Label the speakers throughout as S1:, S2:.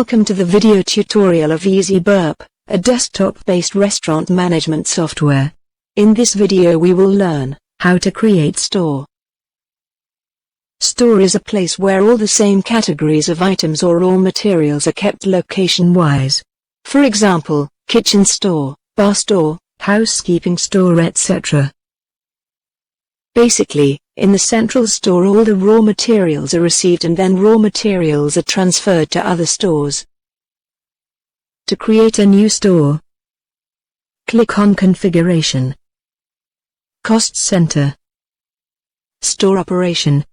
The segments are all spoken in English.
S1: Welcome to the video tutorial of eZee BurrP, a desktop-based restaurant management software. In this video we will learn how to create store. Store is a place where all the same categories of items or raw materials are kept location-wise. For example, kitchen store, bar store, housekeeping store, etc. Basically, in the central store all the raw materials are received and then raw materials are transferred to other stores. To create a new store, click on Configuration, Cost Center, Store Operation,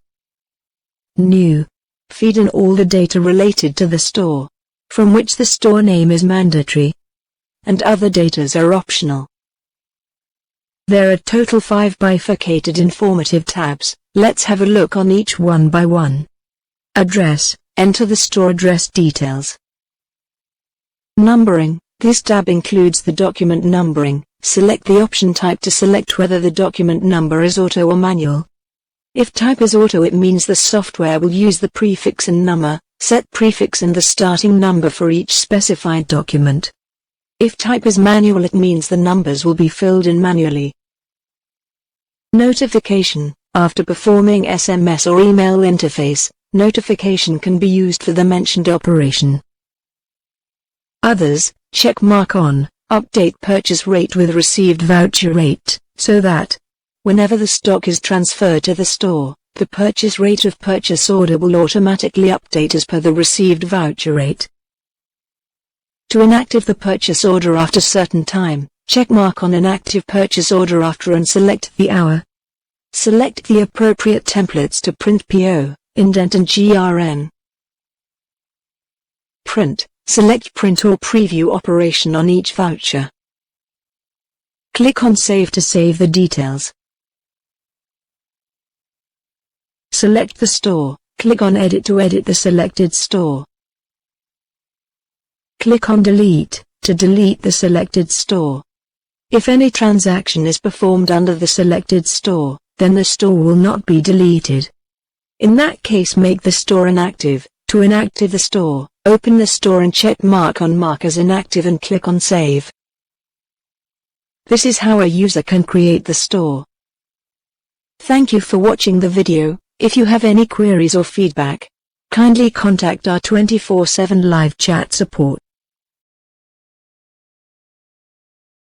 S1: New. Feed in all the data related to the store, from which the store name is mandatory, and other datas are optional. There are total 5 bifurcated informative tabs. Let's have a look on each one by one. Address. Enter the store address details. Numbering. This tab includes the document numbering. Select the option type to select whether the document number is auto or manual. If type is auto, it means the software will use the prefix and number, set prefix and the starting number for each specified document. If type is manual, it means the numbers will be filled in manually. Notification. After performing SMS or email interface, notification can be used for the mentioned operation. Others. Check mark on, update purchase rate with received voucher rate, so that, whenever the stock is transferred to the store, the purchase rate of purchase order will automatically update as per the received voucher rate. To inactive the purchase order after certain time, check mark on inactive purchase order after and select the hour. Select the appropriate templates to print PO, indent and GRN. Print. Select print or preview operation on each voucher. Click on Save to save the details. Select the store. Click on Edit to edit the selected store. Click on Delete to delete the selected store. If any transaction is performed under the selected store, then the store will not be deleted. In that case, make the store inactive. To inactive the store, open the store and check mark on Mark as inactive and click on Save. This is how a user can create the store. Thank you for watching the video. If you have any queries or feedback, kindly contact our 24/7 live chat support.